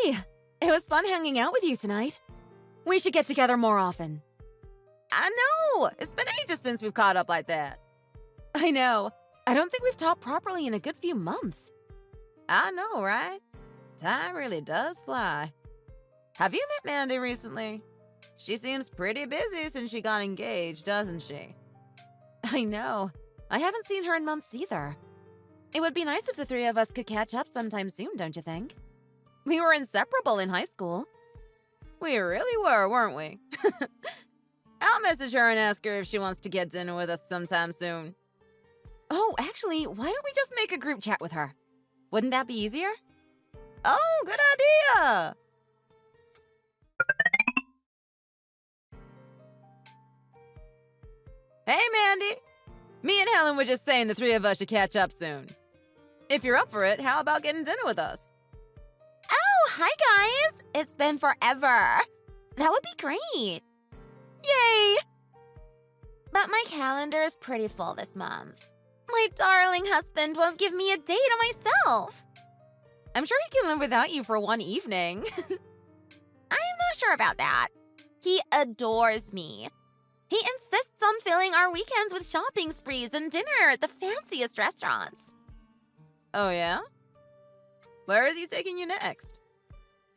Hey, it was fun hanging out with you tonight. We should get together more often. I know! It's been ages since we've caught up like that. I know. I don't think we've talked properly in a good few months. I know, right? Time really does fly. Have you met Mandy recently? She seems pretty busy since she got engaged, doesn't she? I know. I haven't seen her in months either. It would be nice if the three of us could catch up sometime soon, don't you think? We were inseparable in high school. We really were, weren't we? I'll message her and ask her if she wants to get dinner with us sometime soon. Oh, actually, why don't we just make a group chat with her? Wouldn't that be easier? Oh, good idea! Hey, Mandy! Me and Helen were just saying the three of us should catch up soon. If you're up for it, how about getting dinner with us? Oh, hi guys! It's been forever. That would be great. Yay! But my calendar is pretty full this month. My darling husband won't give me a date on myself. I'm sure he can live without you for one evening. I'm not sure about that. He adores me. He insists on filling our weekends with shopping sprees and dinner at the fanciest restaurants. Oh, yeah? Where is he taking you next?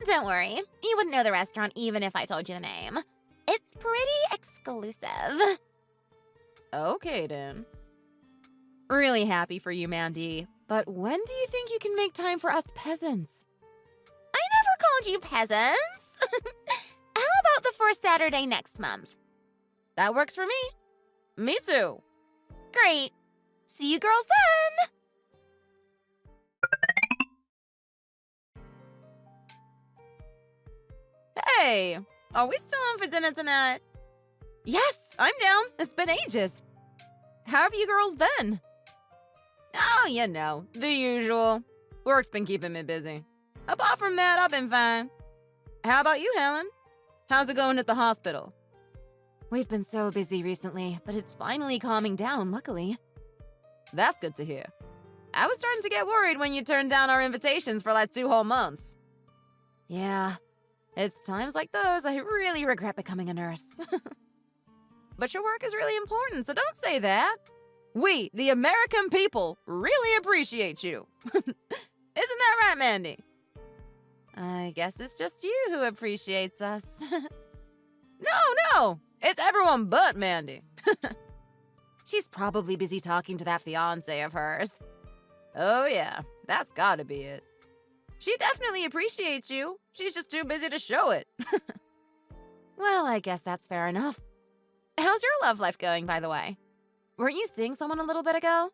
Don't worry. You wouldn't know the restaurant even if I told you the name. It's pretty exclusive. Okay, then. Really happy for you, Mandy. But when do you think you can make time for us peasants? I never called you peasants. How about the first Saturday next month? That works for me. Me too. Great. See you girls then. Hey, are we still on for dinner tonight? Yes, I'm down. It's been ages. How have you girls been? Oh, you know, the usual. Work's been keeping me busy. Apart from that, I've been fine. How about you, Helen? How's it going at the hospital? We've been so busy recently, but it's finally calming down, luckily. That's good to hear. I was starting to get worried when you turned down our invitations for like 2 whole months. Yeah, it's times like those I really regret becoming a nurse. But your work is really important, so don't say that. We, the American people, really appreciate you. Isn't that right, Mandy? I guess it's just you who appreciates us. No, it's everyone but Mandy. She's probably busy talking to that fiancé of hers. Oh yeah, that's gotta be it. She definitely appreciates you. She's just too busy to show it. Well, I guess that's fair enough. How's your love life going, by the way? Weren't you seeing someone a little bit ago?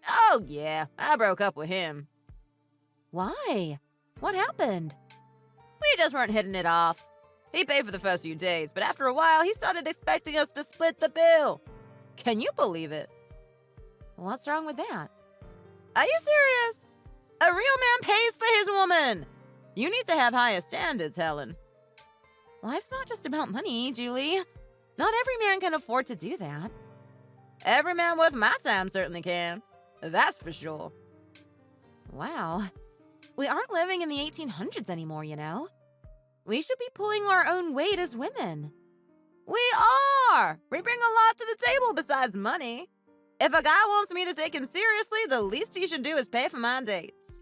Oh yeah, I broke up with him. Why? What happened? We just weren't hitting it off. He paid for the first few days, but after a while, he started expecting us to split the bill. Can you believe it? What's wrong with that? Are you serious? A real man pays for his woman. You need to have higher standards, Helen. Life's not just about money, Julie. Not every man can afford to do that. Every man worth my time certainly can. That's for sure. Wow. We aren't living in the 1800s anymore, you know? We should be pulling our own weight as women. We are! We bring a lot to the table besides money. If a guy wants me to take him seriously, the least he should do is pay for my dates.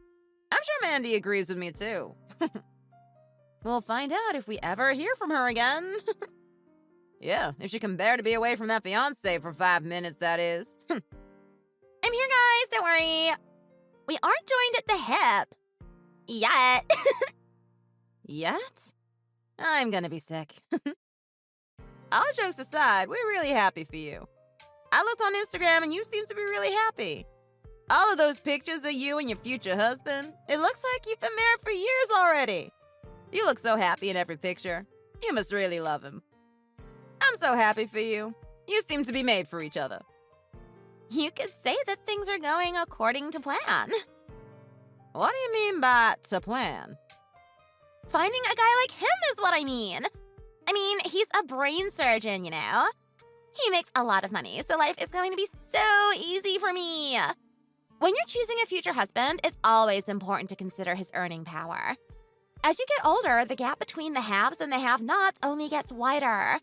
I'm sure Mandy agrees with me, too. We'll find out if we ever hear from her again. Yeah, if she can bear to be away from that fiancé for 5 minutes, that is. I'm here, guys, don't worry. We aren't joined at the hip. Yet. Yet? I'm gonna be sick. All jokes aside, we're really happy for you. I looked on Instagram and you seem to be really happy. All of those pictures of you and your future husband, it looks like you've been married for years already. You look so happy in every picture. You must really love him. I'm so happy for you. You seem to be made for each other. You could say that things are going according to plan. What do you mean by to plan? Finding a guy like him is what I mean. I mean, he's a brain surgeon, you know? He makes a lot of money, so life is going to be so easy for me. When you're choosing a future husband, it's always important to consider his earning power. As you get older, the gap between the haves and the have-nots only gets wider.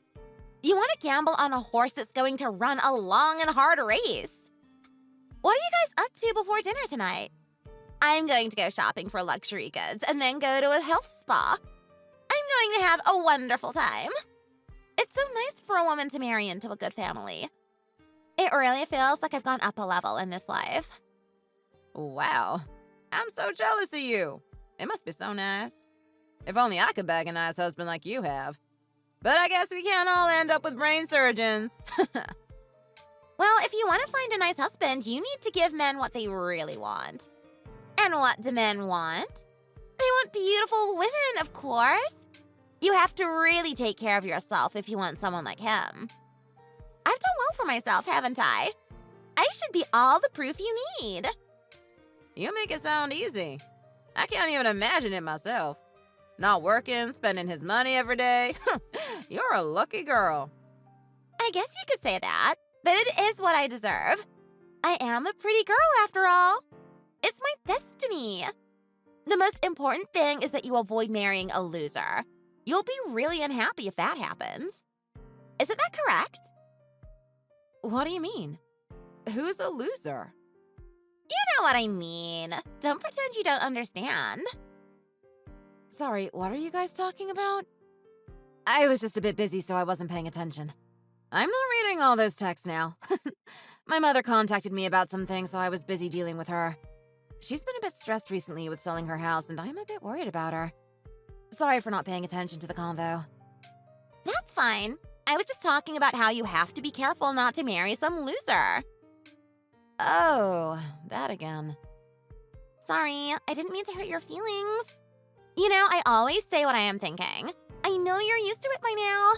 You want to gamble on a horse that's going to run a long and hard race. What are you guys up to before dinner tonight? I'm going to go shopping for luxury goods and then go to a health spa. I'm going to have a wonderful time. It's so nice for a woman to marry into a good family. It really feels like I've gone up a level in this life. Wow. I'm so jealous of you. It must be so nice. If only I could bag a nice husband like you have. But I guess we can't all end up with brain surgeons. Well, if you want to find a nice husband, you need to give men what they really want. And what do men want? They want beautiful women, of course. You have to really take care of yourself if you want someone like him. I've done well for myself, haven't I? I should be all the proof you need. You make it sound easy. I can't even imagine it myself. Not working, spending his money every day. You're a lucky girl. I guess you could say that, but it is what I deserve. I am a pretty girl after all. It's my destiny. The most important thing is that you avoid marrying a loser. You'll be really unhappy if that happens. Isn't that correct? What do you mean? Who's a loser? You know what I mean. Don't pretend you don't understand. Sorry, what are you guys talking about? I was just a bit busy, so I wasn't paying attention. I'm not reading all those texts now. My mother contacted me about some things, so I was busy dealing with her. She's been a bit stressed recently with selling her house, and I'm a bit worried about her. Sorry for not paying attention to the convo. That's fine. I was just talking about how you have to be careful not to marry some loser. Oh, that again. Sorry, I didn't mean to hurt your feelings. You know, I always say what I am thinking. I know you're used to it by now.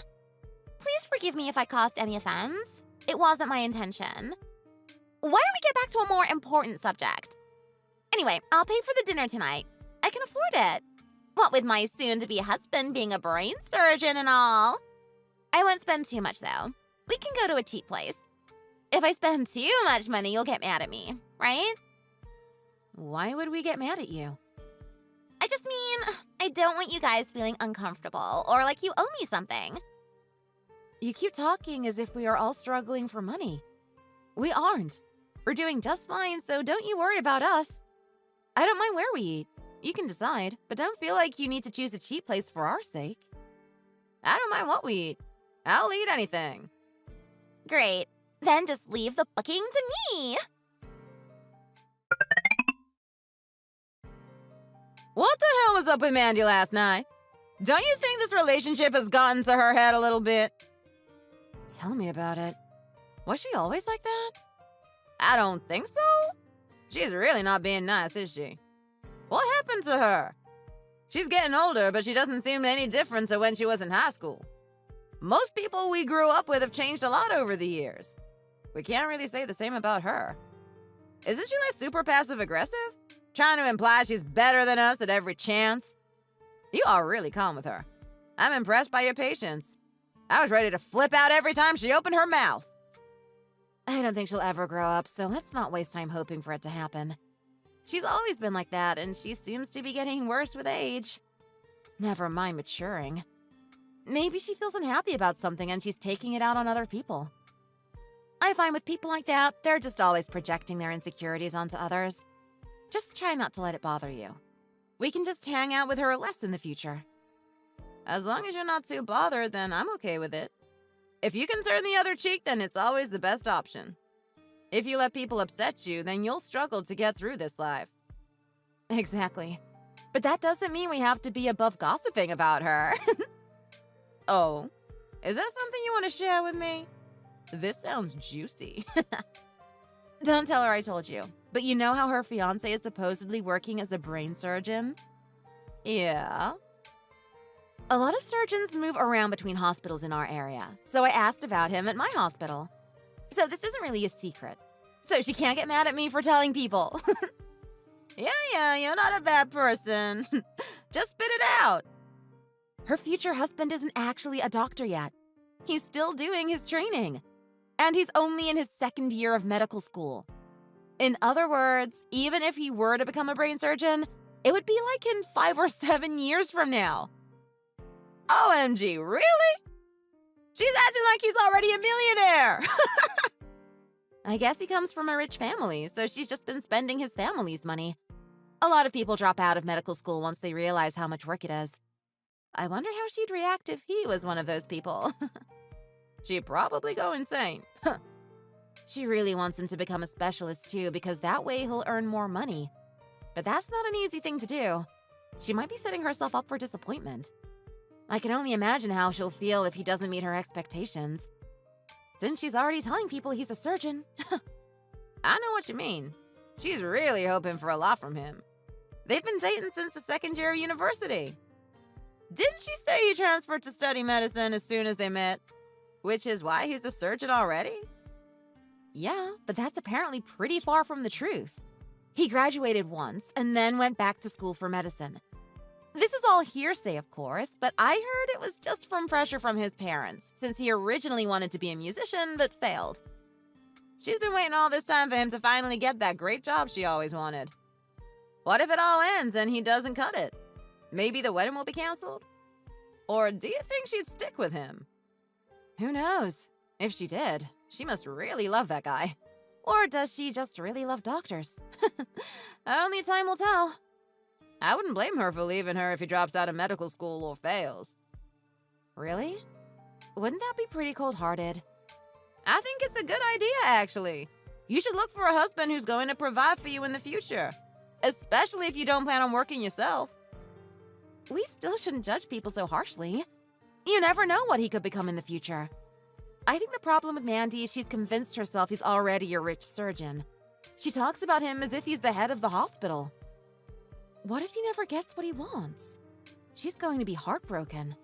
Please forgive me if I caused any offense. It wasn't my intention. Why don't we get back to a more important subject? Anyway, I'll pay for the dinner tonight. I can afford it. What with my soon-to-be husband being a brain surgeon and all. I won't spend too much, though. We can go to a cheap place. If I spend too much money, you'll get mad at me, right? Why would we get mad at you? I just mean, I don't want you guys feeling uncomfortable or like you owe me something. You keep talking as if we are all struggling for money. We aren't. We're doing just fine, so don't you worry about us. I don't mind where we eat. You can decide, but don't feel like you need to choose a cheap place for our sake. I don't mind what we eat. I'll eat anything. Great. Then just leave the booking to me. What the hell was up with Mandy last night? Don't you think this relationship has gotten to her head a little bit? Tell me about it. Was she always like that? I don't think so. She's really not being nice, is she? What happened to her? She's getting older, but she doesn't seem any different to when she was in high school. Most people we grew up with have changed a lot over the years. We can't really say the same about her. Isn't she like super passive-aggressive? Trying to imply she's better than us at every chance? You are really calm with her. I'm impressed by your patience. I was ready to flip out every time she opened her mouth. I don't think she'll ever grow up, so let's not waste time hoping for it to happen. She's always been like that, and she seems to be getting worse with age. Never mind maturing. Maybe she feels unhappy about something and she's taking it out on other people. I find with people like that, they're just always projecting their insecurities onto others. Just try not to let it bother you. We can just hang out with her less in the future. As long as you're not too bothered, then I'm okay with it. If you can turn the other cheek, then it's always the best option. If you let people upset you, then you'll struggle to get through this life. Exactly. But that doesn't mean we have to be above gossiping about her. Oh, is that something you want to share with me? This sounds juicy. Don't tell her I told you. But you know how her fiancé is supposedly working as a brain surgeon? Yeah. A lot of surgeons move around between hospitals in our area, so I asked about him at my hospital. So this isn't really a secret. So she can't get mad at me for telling people. Yeah, you're not a bad person. Just spit it out. Her future husband isn't actually a doctor yet. He's still doing his training. And he's only in his second year of medical school. In other words, even if he were to become a brain surgeon, It would be like in 5 or 7 years from now. OMG, really? She's acting like he's already a millionaire. I guess he comes from a rich family, so she's just been spending his family's money. A lot of people drop out of medical school once they realize how much work it is. I wonder how she'd react if he was one of those people. She'd probably go insane. She really wants him to become a specialist too, because that way he'll earn more money. But that's not an easy thing to do. She might be setting herself up for disappointment. I can only imagine how she'll feel if he doesn't meet her expectations. Since she's already telling people he's a surgeon. I know what you mean. She's really hoping for a lot from him. They've been dating since the second year of university. Didn't she say he transferred to study medicine as soon as they met? Which is why he's a surgeon already? Yeah, but that's apparently pretty far from the truth. He graduated once and then went back to school for medicine. This is all hearsay, of course, but I heard it was just from pressure from his parents, since he originally wanted to be a musician but failed. She's been waiting all this time for him to finally get that great job she always wanted. What if it all ends and he doesn't cut it? Maybe the wedding will be canceled? Or do you think she'd stick with him? Who knows? If she did, she must really love that guy. Or does she just really love doctors? Only time will tell. I wouldn't blame her for leaving her if he drops out of medical school or fails. Really? Wouldn't that be pretty cold-hearted? I think it's a good idea, actually. You should look for a husband who's going to provide for you in the future. Especially if you don't plan on working yourself. We still shouldn't judge people so harshly. You never know what he could become in the future. I think the problem with Mandy is she's convinced herself he's already a rich surgeon. She talks about him as if he's the head of the hospital. What if he never gets what he wants? She's going to be heartbroken.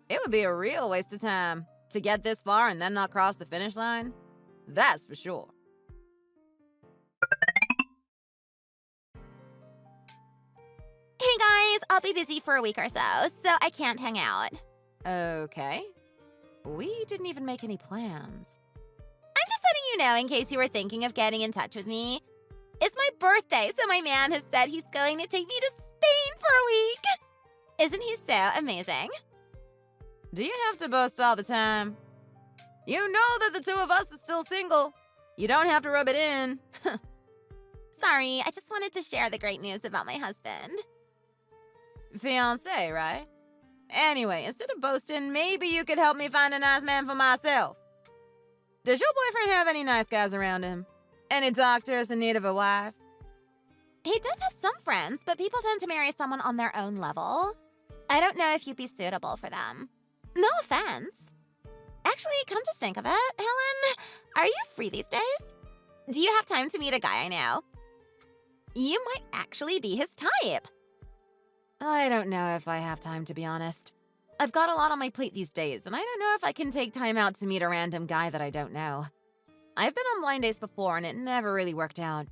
It would be a real waste of time to get this far and then not cross the finish line. That's for sure. Hey guys, I'll be busy for a week or so I can't hang out. Okay. We didn't even make any plans. I'm just letting you know in case you were thinking of getting in touch with me. It's my birthday, so my man has said he's going to take me to Spain for a week. Isn't he so amazing? Do you have to boast all the time? You know that the two of us are still single. You don't have to rub it in. Sorry, I just wanted to share the great news about my husband. Fiancé, right? Anyway, instead of boasting, maybe you could help me find a nice man for myself. Does your boyfriend have any nice guys around him? Any doctors in need of a wife? He does have some friends, but people tend to marry someone on their own level. I don't know if you'd be suitable for them. No offense. Actually, come to think of it, Helen, are you free these days? Do you have time to meet a guy I know? You might actually be his type. I don't know if I have time, to be honest. I've got a lot on my plate these days, and I don't know if I can take time out to meet a random guy that I don't know. I've been on blind dates before, and it never really worked out.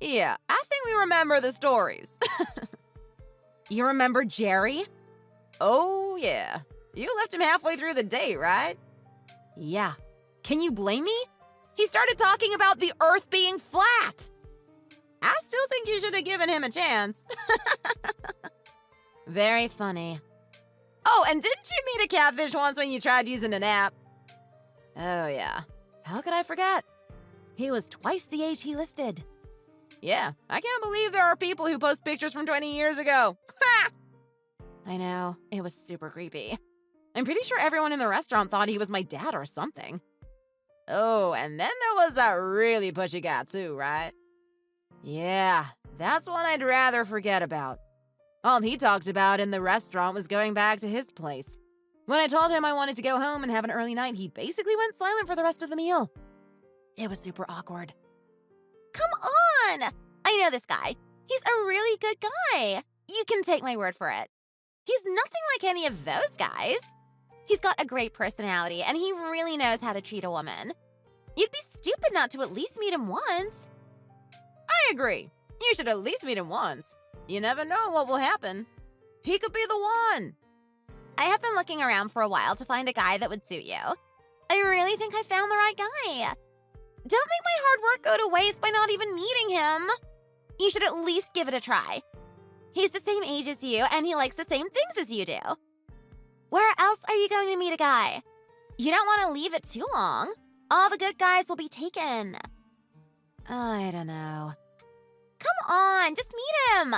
Yeah, I think we remember the stories. You remember Jerry? Oh, yeah. You left him halfway through the date, right? Yeah. Can you blame me? He started talking about the Earth being flat. I still think you should have given him a chance. Very funny. Oh, and didn't you meet a catfish once when you tried using an app? Oh, yeah. How could I forget? He was twice the age he listed. Yeah, I can't believe there are people who post pictures from 20 years ago. Ha! I know, it was super creepy. I'm pretty sure everyone in the restaurant thought he was my dad or something. Oh, and then there was that really pushy guy too, right? Yeah, that's one I'd rather forget about. All he talked about in the restaurant was going back to his place. When I told him I wanted to go home and have an early night, he basically went silent for the rest of the meal. It was super awkward. Come on! I know this guy. He's a really good guy. You can take my word for it. He's nothing like any of those guys. He's got a great personality, and he really knows how to treat a woman. You'd be stupid not to at least meet him once. I agree. You should at least meet him once. You never know what will happen. He could be the one. I have been looking around for a while to find a guy that would suit you. I really think I found the right guy. Don't make my hard work go to waste by not even meeting him. You should at least give it a try. He's the same age as you, and he likes the same things as you do. Where else are you going to meet a guy? You don't want to leave it too long. All the good guys will be taken. I don't know. Come on, just meet him.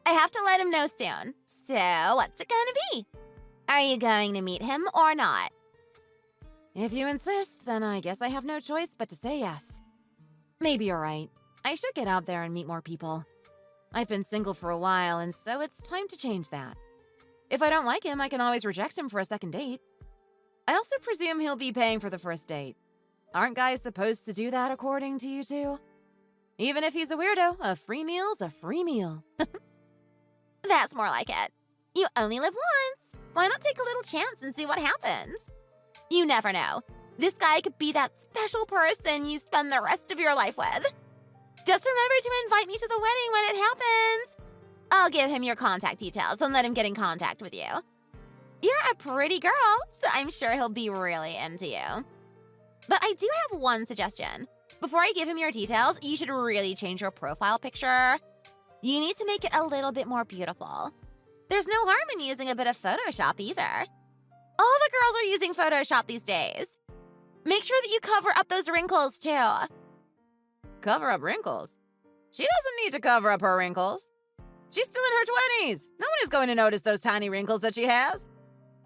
I have to let him know soon. So, what's it gonna be? Are you going to meet him or not? If you insist, then I guess I have no choice but to say yes. Maybe you're right. I should get out there and meet more people. I've been single for a while, and so it's time to change that. If I don't like him, I can always reject him for a second date. I also presume he'll be paying for the first date. Aren't guys supposed to do that according to you two? Even if he's a weirdo, a free meal's a free meal. That's more like it. You only live once. Why not take a little chance and see what happens? You never know. This guy could be that special person you spend the rest of your life with. Just remember to invite me to the wedding when it happens. I'll give him your contact details and let him get in contact with you. You're a pretty girl, so I'm sure he'll be really into you. But I do have one suggestion. Before I give him your details, you should really change your profile picture. You need to make it a little bit more beautiful. There's no harm in using a bit of Photoshop either. All the girls are using Photoshop these days. Make sure that you cover up those wrinkles too. Cover up wrinkles? She doesn't need to cover up her wrinkles. She's still in her 20s. No one is going to notice those tiny wrinkles that she has.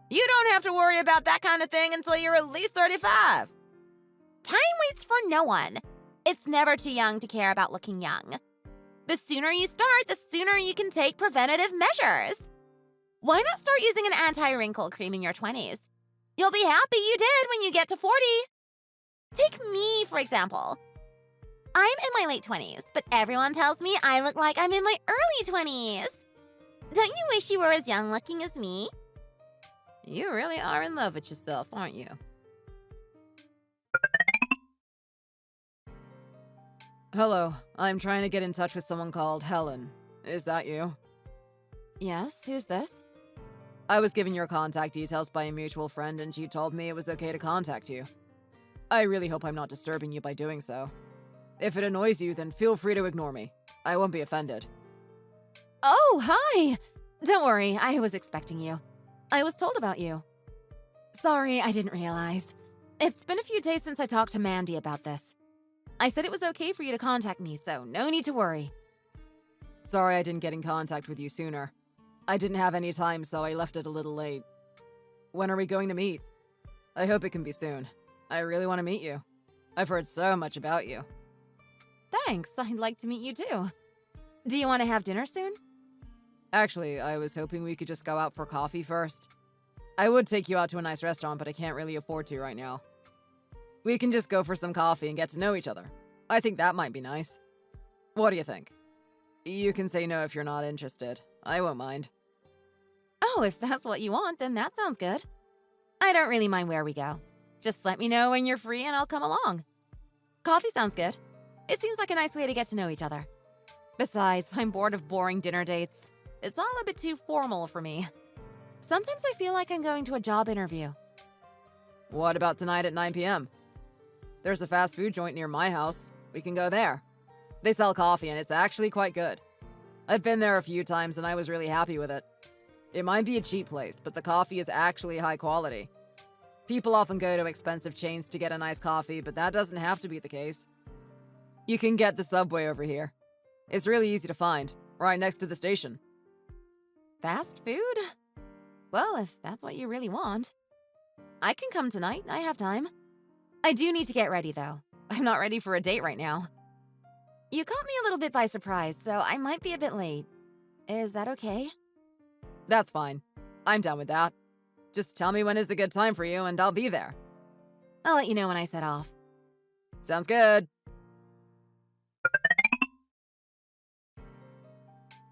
You don't have to worry about that kind of thing until you're at least 35. Time waits for no one. It's never too young to care about looking young. The sooner you start, the sooner you can take preventative measures. Why not start using an anti-wrinkle cream in your 20s? You'll be happy you did when you get to 40. Take me, for example. I'm in my late 20s, but everyone tells me I look like I'm in my early 20s. Don't you wish you were as young looking as me? You really are in love with yourself, aren't you? Hello, I'm trying to get in touch with someone called Helen. Is that you? Yes, who's this? I was given your contact details by a mutual friend, and she told me it was okay to contact you. I really hope I'm not disturbing you by doing so. If it annoys you, then feel free to ignore me. I won't be offended. Oh, hi! Don't worry, I was expecting you. I was told about you. Sorry, I didn't realize. It's been a few days since I talked to Mandy about this. I said it was okay for you to contact me, so no need to worry. Sorry I didn't get in contact with you sooner. I didn't have any time, so I left it a little late. When are we going to meet? I hope it can be soon. I really want to meet you. I've heard so much about you. Thanks, I'd like to meet you too. Do you want to have dinner soon? Actually, I was hoping we could just go out for coffee first. I would take you out to a nice restaurant, but I can't really afford to right now. We can just go for some coffee and get to know each other. I think that might be nice. What do you think? You can say no if you're not interested. I won't mind. Oh, if that's what you want, then that sounds good. I don't really mind where we go. Just let me know when you're free and I'll come along. Coffee sounds good. It seems like a nice way to get to know each other. Besides, I'm bored of boring dinner dates. It's all a bit too formal for me. Sometimes I feel like I'm going to a job interview. What about tonight at 9 p.m.? There's a fast food joint near my house. We can go there. They sell coffee and it's actually quite good. I've been there a few times and I was really happy with it. It might be a cheap place, but the coffee is actually high quality. People often go to expensive chains to get a nice coffee, but that doesn't have to be the case. You can get the subway over here. It's really easy to find, right next to the station. Fast food? Well, if that's what you really want. I can come tonight, I have time. I do need to get ready, though. I'm not ready for a date right now. You caught me a little bit by surprise, so I might be a bit late. Is that okay? That's fine. I'm down with that. Just tell me when is the good time for you, and I'll be there. I'll let you know when I set off. Sounds good.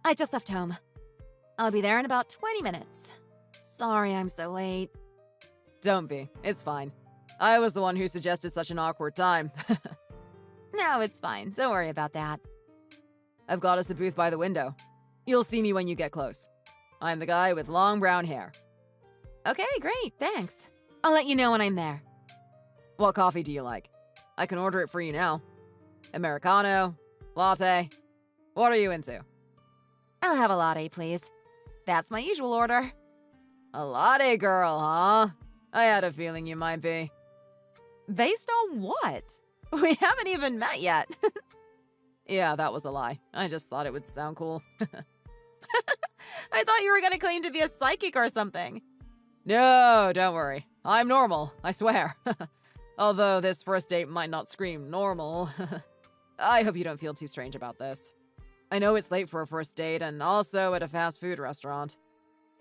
I just left home. I'll be there in about 20 minutes. Sorry I'm so late. Don't be. It's fine. I was the one who suggested such an awkward time. No, it's fine. Don't worry about that. I've got us a booth by the window. You'll see me when you get close. I'm the guy with long brown hair. Okay, great. Thanks. I'll let you know when I'm there. What coffee do you like? I can order it for you now. Americano? Latte? What are you into? I'll have a latte, please. That's my usual order. A latte girl, huh? I had a feeling you might be. Based on what? We haven't even met yet. Yeah, that was a lie. I just thought it would sound cool. I thought you were gonna claim to be a psychic or something. No, don't worry. I'm normal, I swear. Although this first date might not scream normal. I hope you don't feel too strange about this. I know it's late for a first date and also at a fast food restaurant.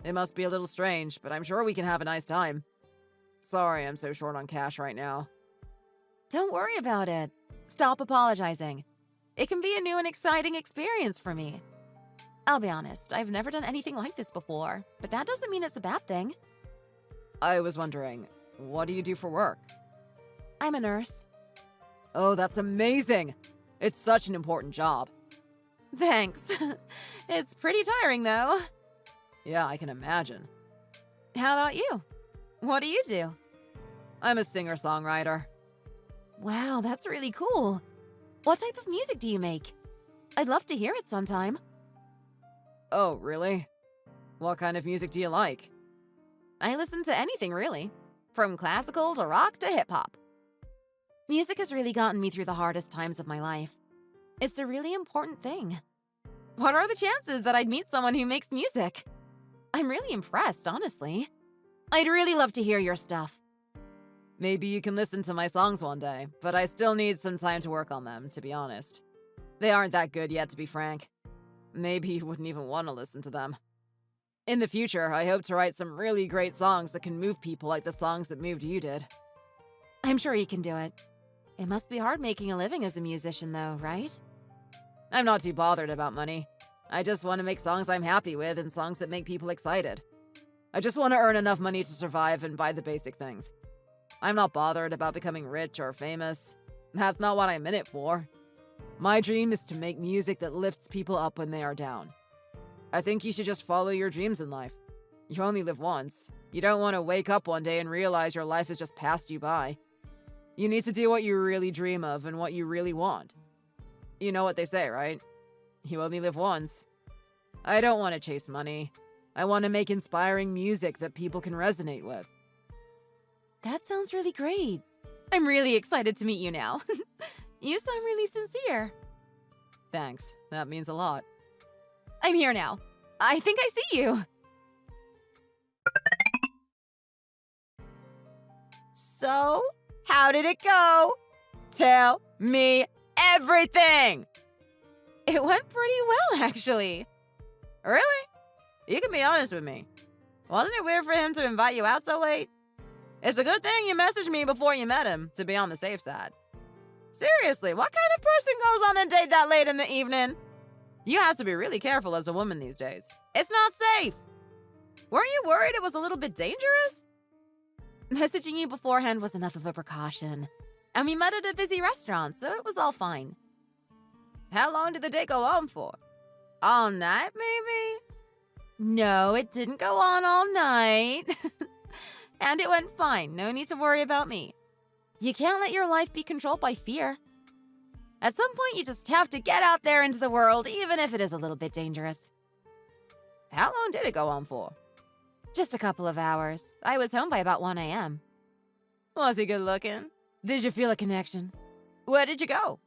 It must be a little strange, but I'm sure we can have a nice time. Sorry I'm so short on cash right now. Don't worry about it. Stop apologizing. It can be a new and exciting experience for me. I'll be honest, I've never done anything like this before, but that doesn't mean it's a bad thing. I was wondering, what do you do for work? I'm a nurse. Oh, that's amazing! It's such an important job. Thanks. It's pretty tiring, though. Yeah, I can imagine. How about you? What do you do? I'm a singer-songwriter. Wow, that's really cool. What type of music do you make? I'd love to hear it sometime. Oh, really? What kind of music do you like? I listen to anything, really. From classical to rock to hip-hop. Music has really gotten me through the hardest times of my life. It's a really important thing. What are the chances that I'd meet someone who makes music? I'm really impressed, honestly. I'd really love to hear your stuff. Maybe you can listen to my songs one day, but I still need some time to work on them, to be honest. They aren't that good yet, to be frank. Maybe you wouldn't even want to listen to them. In the future, I hope to write some really great songs that can move people like the songs that moved you did. I'm sure you can do it. It must be hard making a living as a musician, though, right? I'm not too bothered about money. I just want to make songs I'm happy with and songs that make people excited. I just want to earn enough money to survive and buy the basic things. I'm not bothered about becoming rich or famous. That's not what I'm in it for. My dream is to make music that lifts people up when they are down. I think you should just follow your dreams in life. You only live once. You don't want to wake up one day and realize your life has just passed you by. You need to do what you really dream of and what you really want. You know what they say, right? You only live once. I don't want to chase money. I want to make inspiring music that people can resonate with. That sounds really great. I'm really excited to meet you now. You sound really sincere. Thanks. That means a lot. I'm here now. I think I see you. So, how did it go? Tell me everything! It went pretty well, actually. Really? You can be honest with me. Wasn't it weird for him to invite you out so late? It's a good thing you messaged me before you met him, to be on the safe side. Seriously, what kind of person goes on a date that late in the evening? You have to be really careful as a woman these days. It's not safe. Weren't you worried it was a little bit dangerous? Messaging you beforehand was enough of a precaution. And we met at a busy restaurant, so it was all fine. How long did the date go on for? All night, maybe? No, it didn't go on all night. And it went fine. No need to worry about me. You can't let your life be controlled by fear. At some point, you just have to get out there into the world, even if it is a little bit dangerous. How long did it go on for? Just a couple of hours. I was home by about 1 a.m. Was he good looking? Did you feel a connection? Where did you go?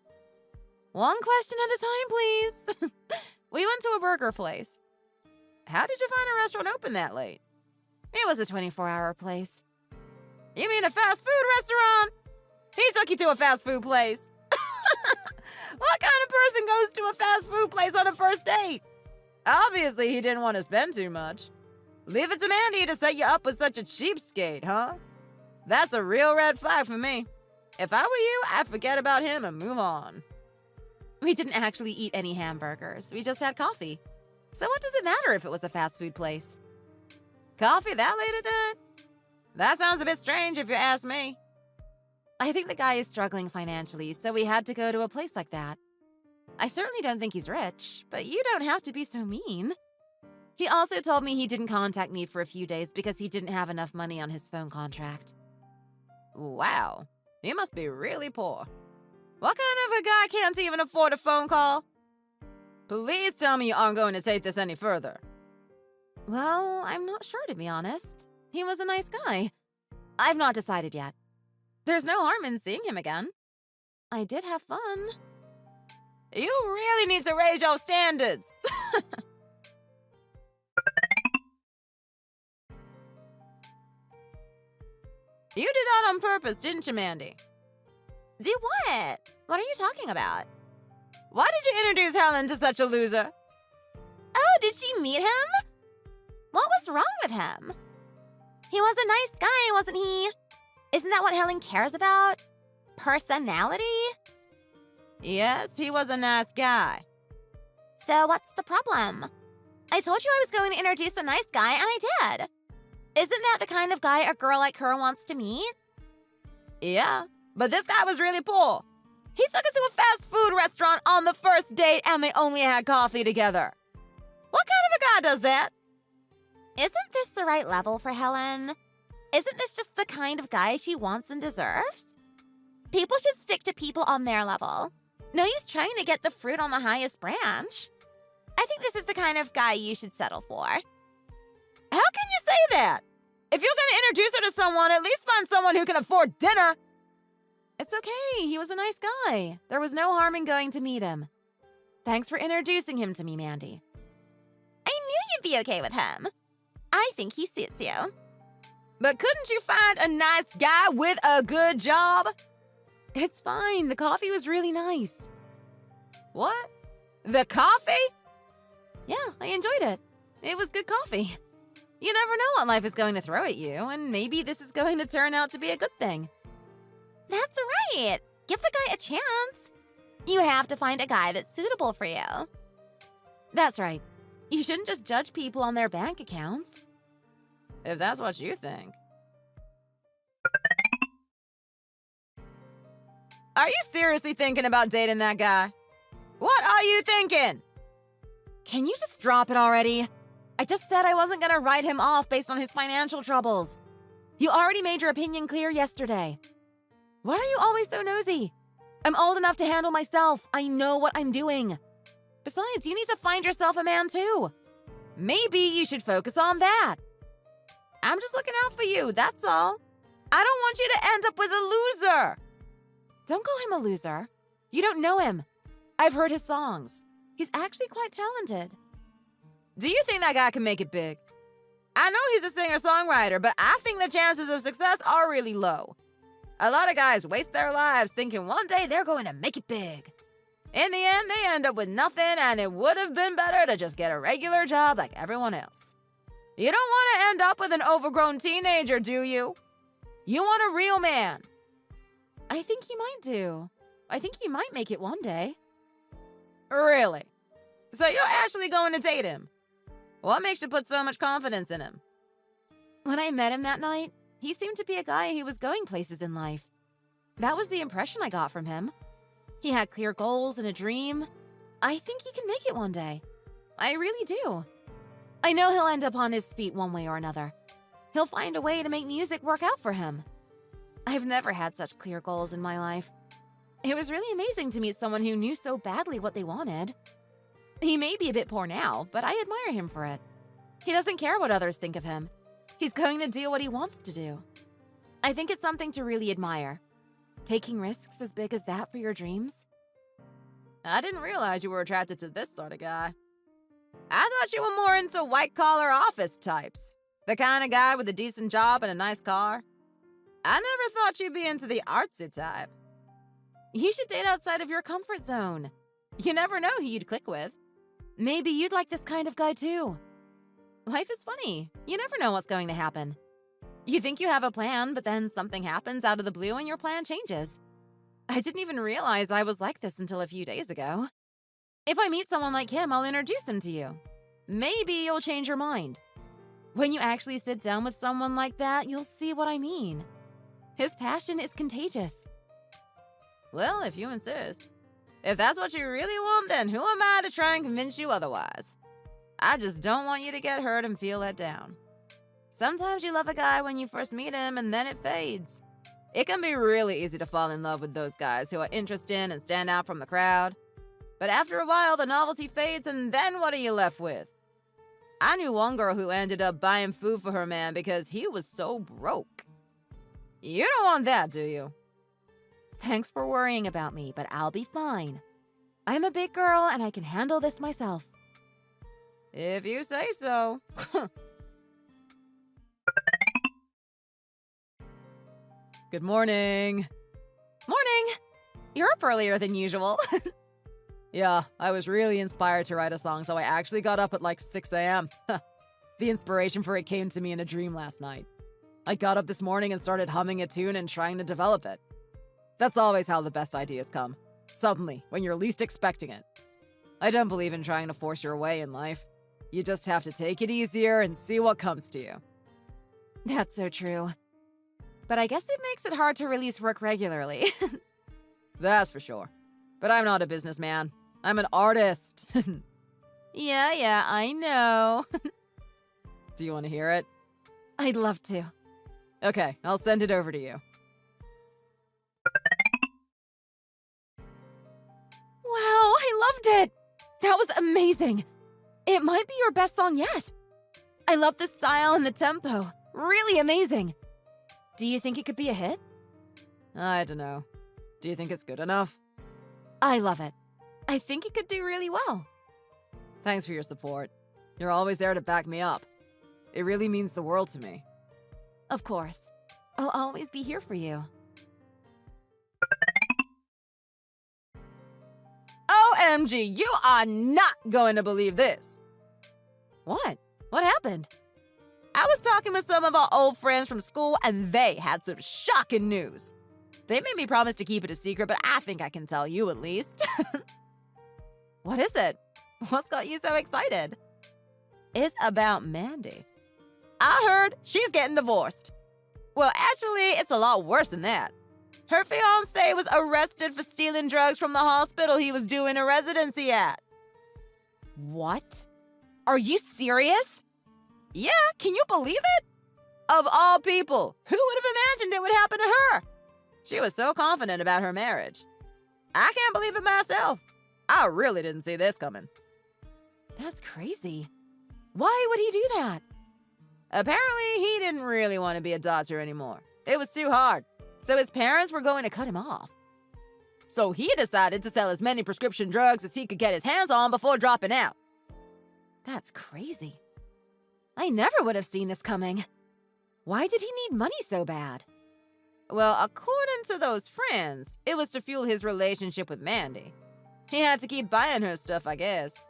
One question at a time, please. We went to a burger place. How did you find a restaurant open that late? It was a 24-hour place. You mean a fast food restaurant? He took you to a fast food place. What kind of person goes to a fast food place on a first date? Obviously, he didn't want to spend too much. Leave it to Mandy to set you up with such a cheapskate, huh? That's a real red flag for me. If I were you, I'd forget about him and move on. We didn't actually eat any hamburgers. We just had coffee. So what does it matter if it was a fast food place? Coffee that late at night? That sounds a bit strange if you ask me. I think the guy is struggling financially, so we had to go to a place like that. I certainly don't think he's rich, but you don't have to be so mean. He also told me he didn't contact me for a few days because he didn't have enough money on his phone contract. Wow, he must be really poor. What kind of a guy can't even afford a phone call? Please tell me you aren't going to take this any further. Well, I'm not sure, to be honest. He was a nice guy. I've not decided yet. There's no harm in seeing him again. I did have fun. You really need to raise your standards. You did that on purpose, didn't you, Mandy? Do what? What are you talking about? Why did you introduce Helen to such a loser? Oh, did she meet him? What was wrong with him? He was a nice guy, wasn't he? Isn't that what Helen cares about? Personality? Yes, he was a nice guy. So what's the problem? I told you I was going to introduce a nice guy, and I did. Isn't that the kind of guy a girl like her wants to meet? Yeah, but this guy was really poor. He took us to a fast food restaurant on the first date, and they only had coffee together. What kind of a guy does that? Isn't this the right level for Helen? Isn't this just the kind of guy she wants and deserves? People should stick to people on their level. No use trying to get the fruit on the highest branch. I think this is the kind of guy you should settle for. How can you say that? If you're going to introduce her to someone, at least find someone who can afford dinner. It's okay. He was a nice guy. There was no harm in going to meet him. Thanks for introducing him to me, Mandy. I knew you'd be okay with him. I think he suits you. But couldn't you find a nice guy with a good job? It's fine. The coffee was really nice. What? The coffee? Yeah, I enjoyed it. It was good coffee. You never know what life is going to throw at you, and maybe this is going to turn out to be a good thing. That's right. Give the guy a chance. You have to find a guy that's suitable for you. That's right. You shouldn't just judge people on their bank accounts. If that's what you think. Are you seriously thinking about dating that guy? What are you thinking? Can you just drop it already? I just said I wasn't going to write him off based on his financial troubles. You already made your opinion clear yesterday. Why are you always so nosy? I'm old enough to handle myself. I know what I'm doing. Besides, you need to find yourself a man too. Maybe you should focus on that. I'm just looking out for you, that's all. I don't want you to end up with a loser. Don't call him a loser. You don't know him. I've heard his songs. He's actually quite talented. Do you think that guy can make it big? I know he's a singer-songwriter, but I think the chances of success are really low. A lot of guys waste their lives thinking one day they're going to make it big. In the end, they end up with nothing, and it would have been better to just get a regular job like everyone else. You don't want to end up with an overgrown teenager, do you? You want a real man. I think he might do. I think he might make it one day. Really? So you're actually going to date him? What makes you put so much confidence in him? When I met him that night, he seemed to be a guy who was going places in life. That was the impression I got from him. He had clear goals and a dream. I think he can make it one day. I really do. I know he'll end up on his feet one way or another. He'll find a way to make music work out for him. I've never had such clear goals in my life. It was really amazing to meet someone who knew so badly what they wanted. He may be a bit poor now, but I admire him for it. He doesn't care what others think of him. He's going to do what he wants to do. I think it's something to really admire. Taking risks as big as that for your dreams? I didn't realize you were attracted to this sort of guy. I thought you were more into white-collar office types. The kind of guy with a decent job and a nice car. I never thought you'd be into the artsy type. You should date outside of your comfort zone. You never know who you'd click with. Maybe you'd like this kind of guy too. Life is funny. You never know what's going to happen. You think you have a plan, but then something happens out of the blue and your plan changes. I didn't even realize I was like this until a few days ago. If I meet someone like him, I'll introduce him to you. Maybe you'll change your mind. When you actually sit down with someone like that, you'll see what I mean. His passion is contagious. Well, if you insist. If that's what you really want, then who am I to try and convince you otherwise? I just don't want you to get hurt and feel let down. Sometimes you love a guy when you first meet him and then it fades. It can be really easy to fall in love with those guys who are interesting and stand out from the crowd. But after a while, the novelty fades, and then what are you left with? I knew one girl who ended up buying food for her man because he was so broke. You don't want that, do you? Thanks for worrying about me, but I'll be fine. I'm a big girl and I can handle this myself. If you say so. Good morning. Morning! You're up earlier than usual. Yeah, I was really inspired to write a song, so I actually got up at like 6 a.m. The inspiration for it came to me in a dream last night. I got up this morning and started humming a tune and trying to develop it. That's always how the best ideas come. Suddenly, when you're least expecting it. I don't believe in trying to force your way in life. You just have to take it easier and see what comes to you. That's so true. But I guess it makes it hard to release work regularly. That's for sure. But I'm not a businessman. I'm an artist. Yeah, I know. Do you want to hear it? I'd love to. Okay, I'll send it over to you. Wow, I loved it! That was amazing! It might be your best song yet. I love the style and the tempo. Really amazing. Do you think it could be a hit? I don't know. Do you think it's good enough? I love it. I think it could do really well. Thanks for your support. You're always there to back me up. It really means the world to me. Of course. I'll always be here for you. OMG, you are not going to believe this. What? What happened? I was talking with some of our old friends from school, and they had some shocking news. They made me promise to keep it a secret, but I think I can tell you at least. What is it? What's got you so excited? It's about Mandy. I heard she's getting divorced. Well, actually, it's a lot worse than that. Her fiancé was arrested for stealing drugs from the hospital he was doing a residency at. What? Are you serious? Yeah, can you believe it? Of all people, who would have imagined it would happen to her? She was so confident about her marriage. I can't believe it myself. I really didn't see this coming. That's crazy. Why would he do that? Apparently, he didn't really want to be a doctor anymore. It was too hard. So his parents were going to cut him off. So he decided to sell as many prescription drugs as he could get his hands on before dropping out. That's crazy. I never would have seen this coming. Why did he need money so bad? Well, according to those friends, it was to fuel his relationship with Mandy. He had to keep buying her stuff, I guess.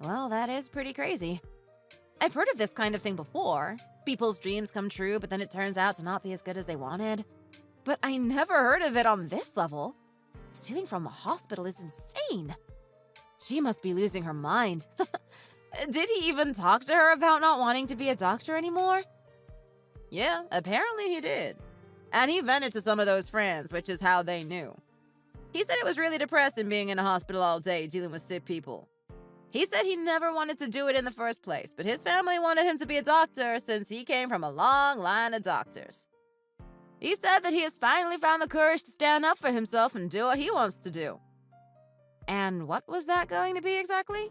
Well, that is pretty crazy. I've heard of this kind of thing before. People's dreams come true, but then it turns out to not be as good as they wanted. But I never heard of it on this level. Stealing from a hospital is insane. She must be losing her mind. Did he even talk to her about not wanting to be a doctor anymore? Yeah, apparently he did. And he vented to some of those friends, which is how they knew. He said it was really depressing being in a hospital all day dealing with sick people. He said he never wanted to do it in the first place, but his family wanted him to be a doctor since he came from a long line of doctors. He said that he has finally found the courage to stand up for himself and do what he wants to do. And what was that going to be exactly?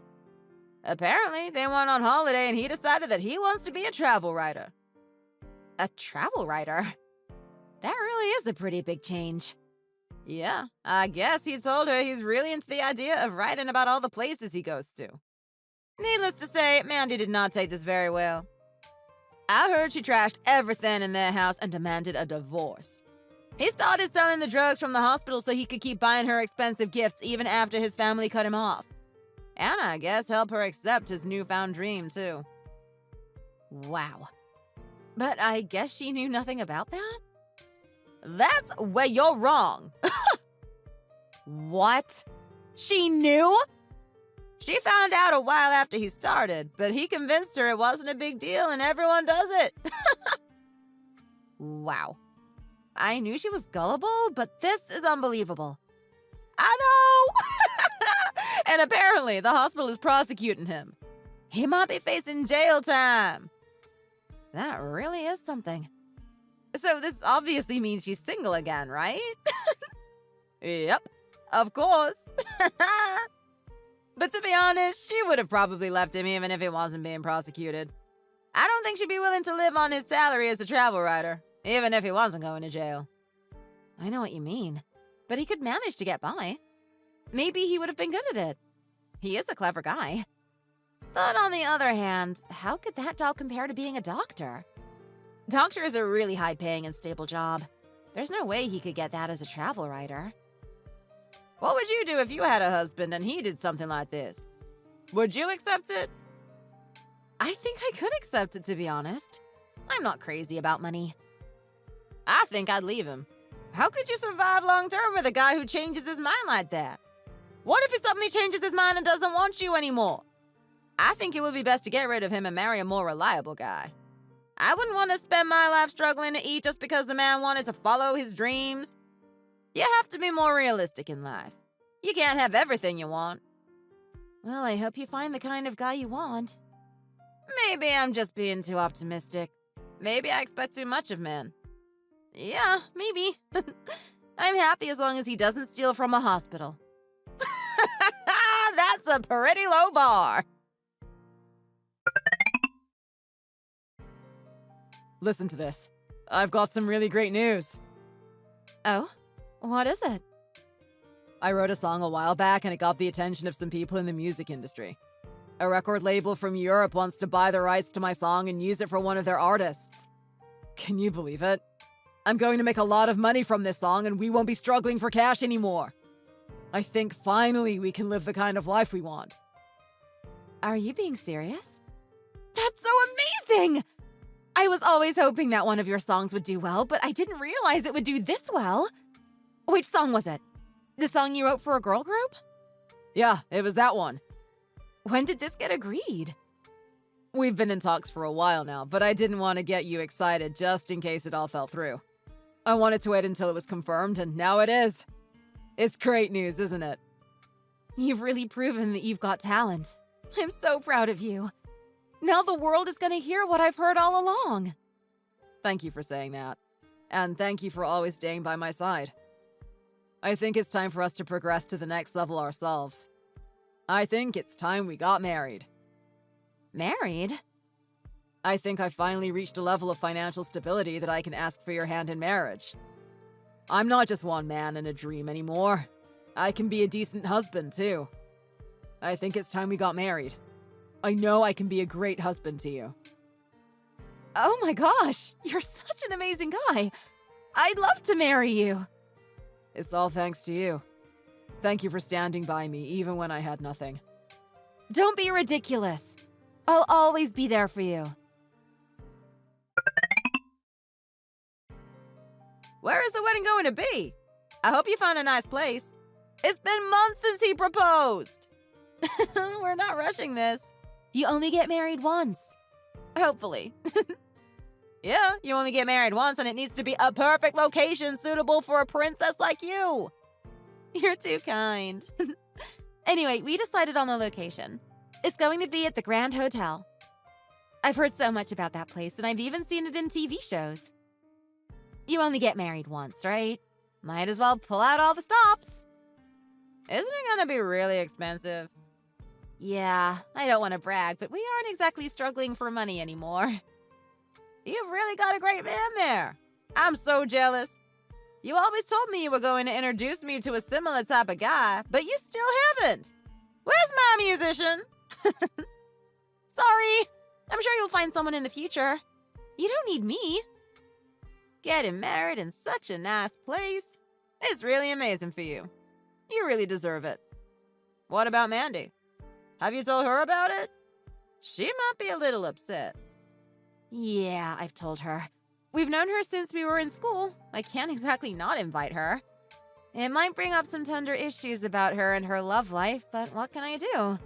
Apparently, they went on holiday and he decided that he wants to be a travel writer. A travel writer? That really is a pretty big change. Yeah, I guess he told her he's really into the idea of writing about all the places he goes to. Needless to say, Mandy did not take this very well. I heard she trashed everything in their house and demanded a divorce. He started selling the drugs from the hospital so he could keep buying her expensive gifts even after his family cut him off. And I guess help her accept his newfound dream, too. Wow. But I guess she knew nothing about that? That's where you're wrong. What? She knew? She found out a while after he started, but he convinced her it wasn't a big deal and everyone does it. Wow. I knew she was gullible, but this is unbelievable. I know! And apparently, the hospital is prosecuting him. He might be facing jail time. That really is something. So this obviously means she's single again, right? Yep, of course. But to be honest, she would have probably left him even if he wasn't being prosecuted. I don't think she'd be willing to live on his salary as a travel writer, even if he wasn't going to jail. I know what you mean, but he could manage to get by. Maybe he would have been good at it. He is a clever guy. But on the other hand, how could that job compare to being a doctor? Doctor is a really high-paying and stable job. There's no way he could get that as a travel writer. What would you do if you had a husband and he did something like this? Would you accept it? I think I could accept it, to be honest. I'm not crazy about money. I think I'd leave him. How could you survive long-term with a guy who changes his mind like that? What if he suddenly changes his mind and doesn't want you anymore? I think it would be best to get rid of him and marry a more reliable guy. I wouldn't want to spend my life struggling to eat just because the man wanted to follow his dreams. You have to be more realistic in life. You can't have everything you want. Well, I hope you find the kind of guy you want. Maybe I'm just being too optimistic. Maybe I expect too much of men. Yeah, maybe. I'm happy as long as he doesn't steal from a hospital. That's a pretty low bar. Listen to this. I've got some really great news. Oh? What is it? I wrote a song a while back and it got the attention of some people in the music industry. A record label from Europe wants to buy the rights to my song and use it for one of their artists. Can you believe it? I'm going to make a lot of money from this song and we won't be struggling for cash anymore. I think finally we can live the kind of life we want. Are you being serious? That's so amazing! I was always hoping that one of your songs would do well, but I didn't realize it would do this well. Which song was it? The song you wrote for a girl group? Yeah, it was that one. When did this get agreed? We've been in talks for a while now, but I didn't want to get you excited just in case it all fell through. I wanted to wait until it was confirmed, and now it is. It's great news, isn't it? You've really proven that you've got talent. I'm so proud of you. Now the world is going to hear what I've heard all along. Thank you for saying that. And thank you for always staying by my side. I think it's time for us to progress to the next level ourselves. I think it's time we got married. Married? I think I finally reached a level of financial stability that I can ask for your hand in marriage. I'm not just one man in a dream anymore. I can be a decent husband, too. I think it's time we got married. I know I can be a great husband to you. Oh my gosh, you're such an amazing guy. I'd love to marry you. It's all thanks to you. Thank you for standing by me, even when I had nothing. Don't be ridiculous. I'll always be there for you. Where is the wedding going to be? I hope you found a nice place. It's been months since he proposed. We're not rushing this. You only get married once. Hopefully. Yeah, you only get married once and it needs to be a perfect location suitable for a princess like you. You're too kind. Anyway, we decided on the location. It's going to be at the Grand Hotel. I've heard so much about that place and I've even seen it in TV shows. You only get married once, right? Might as well pull out all the stops. Isn't it gonna be really expensive? Yeah, I don't want to brag, but we aren't exactly struggling for money anymore. You've really got a great man there. I'm so jealous. You always told me you were going to introduce me to a similar type of guy, but you still haven't. Where's my musician? Sorry. I'm sure you'll find someone in the future. You don't need me. Getting married in such a nice place. It's really amazing for you. You really deserve it. What about Mandy? Have you told her about it? She might be a little upset. Yeah, I've told her. We've known her since we were in school. I can't exactly not invite her. It might bring up some tender issues about her and her love life, but what can I do?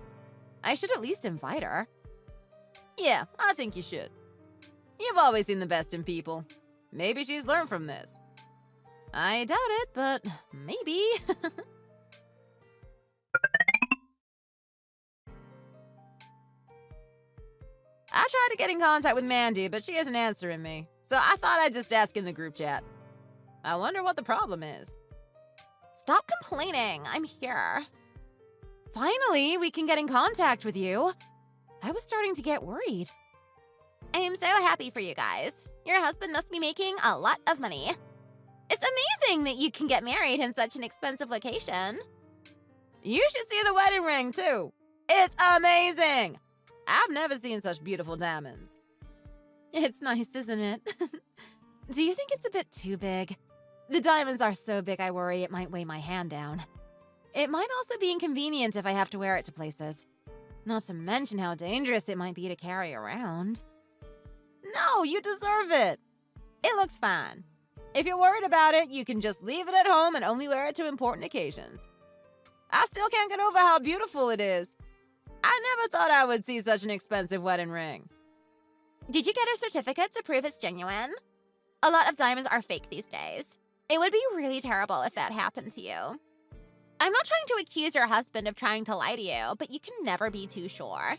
I should at least invite her. Yeah, I think you should. You've always seen the best in people. Maybe she's learned from this. I doubt it, but maybe. I tried to get in contact with Mandy, but she isn't answering me. So I thought I'd just ask in the group chat. I wonder what the problem is. Stop complaining. I'm here. Finally, we can get in contact with you. I was starting to get worried. I am so happy for you guys. Your husband must be making a lot of money. It's amazing that you can get married in such an expensive location. You should see the wedding ring, too. It's amazing. I've never seen such beautiful diamonds. It's nice, isn't it? Do you think it's a bit too big? The diamonds are so big I worry it might weigh my hand down. It might also be inconvenient if I have to wear it to places. Not to mention how dangerous it might be to carry around. No, you deserve it. It looks fine. If you're worried about it, you can just leave it at home and only wear it to important occasions. I still can't get over how beautiful it is. I never thought I would see such an expensive wedding ring. Did you get a certificate to prove it's genuine? A lot of diamonds are fake these days. It would be really terrible if that happened to you. I'm not trying to accuse your husband of trying to lie to you, but you can never be too sure.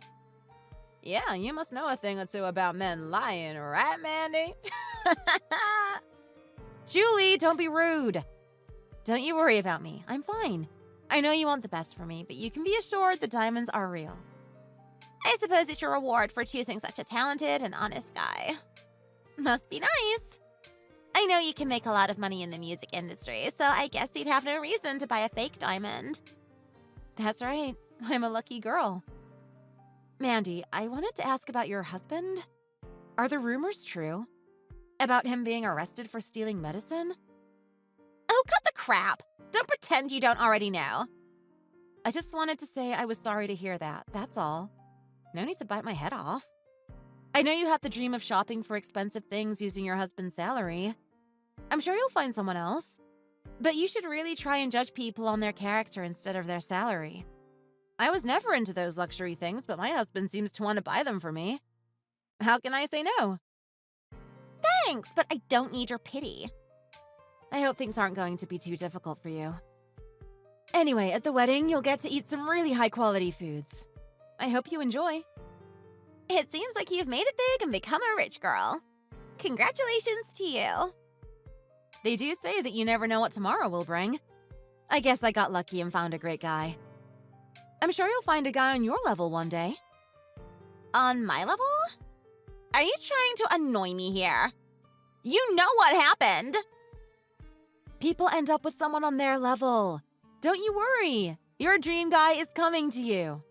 Yeah, you must know a thing or two about men lying, right, Mandy? Julie, don't be rude. Don't you worry about me. I'm fine. I know you want the best for me, but you can be assured the diamonds are real. I suppose it's your reward for choosing such a talented and honest guy. Must be nice. I know you can make a lot of money in the music industry, so I guess you'd have no reason to buy a fake diamond. That's right. I'm a lucky girl. Mandy, I wanted to ask about your husband. Are the rumors true? About him being arrested for stealing medicine? Oh, cut the crap. Don't pretend you don't already know. I just wanted to say I was sorry to hear that, that's all. No need to bite my head off. I know you had the dream of shopping for expensive things using your husband's salary. I'm sure you'll find someone else. But you should really try and judge people on their character instead of their salary. I was never into those luxury things, but my husband seems to want to buy them for me. How can I say no? Thanks, but I don't need your pity. I hope things aren't going to be too difficult for you. Anyway, at the wedding, you'll get to eat some really high-quality foods. I hope you enjoy. It seems like you've made it big and become a rich girl. Congratulations to you. They do say that you never know what tomorrow will bring. I guess I got lucky and found a great guy. I'm sure you'll find a guy on your level one day. On my level? Are you trying to annoy me here? You know what happened. People end up with someone on their level. Don't you worry. Your dream guy is coming to you.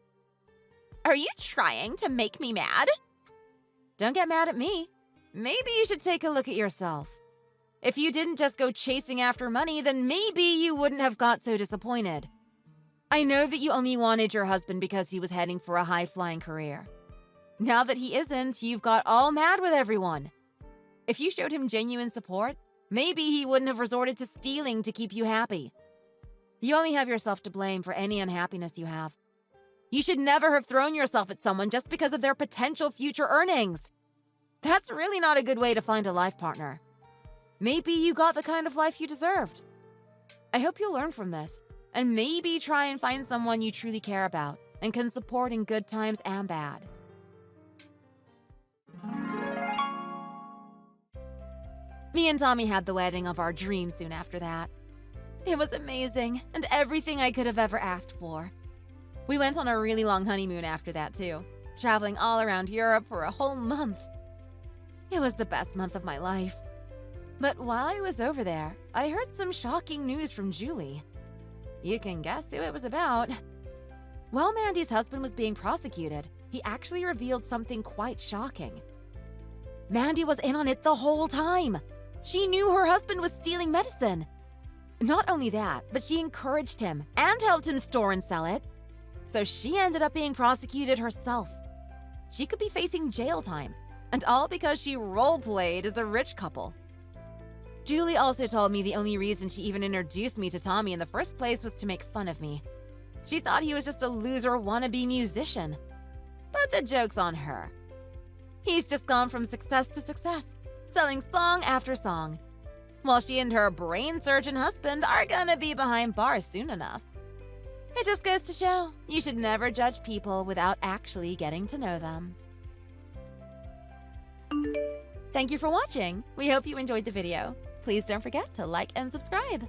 Are you trying to make me mad? Don't get mad at me. Maybe you should take a look at yourself. If you didn't just go chasing after money, then maybe you wouldn't have got so disappointed. I know that you only wanted your husband because he was heading for a high-flying career. Now that he isn't, you've got all mad with everyone. If you showed him genuine support, maybe he wouldn't have resorted to stealing to keep you happy. You only have yourself to blame for any unhappiness you have. You should never have thrown yourself at someone just because of their potential future earnings. That's really not a good way to find a life partner. Maybe you got the kind of life you deserved. I hope you'll learn from this, and maybe try and find someone you truly care about and can support in good times and bad. Me and Tommy had the wedding of our dreams soon after that. It was amazing, and everything I could have ever asked for. We went on a really long honeymoon after that, too, traveling all around Europe for a whole month. It was the best month of my life. But while I was over there, I heard some shocking news from Julie. You can guess who it was about. While Mandy's husband was being prosecuted, he actually revealed something quite shocking. Mandy was in on it the whole time. She knew her husband was stealing medicine. Not only that, but she encouraged him and helped him store and sell it. So she ended up being prosecuted herself. She could be facing jail time, and all because she role-played as a rich couple. Julie also told me the only reason she even introduced me to Tommy in the first place was to make fun of me. She thought he was just a loser wannabe musician. But the joke's on her. He's just gone from success to success, selling song after song, while she and her brain surgeon husband are gonna be behind bars soon enough. It just goes to show, you should never judge people without actually getting to know them. Thank you for watching. We hope you enjoyed the video. Please don't forget to like and subscribe.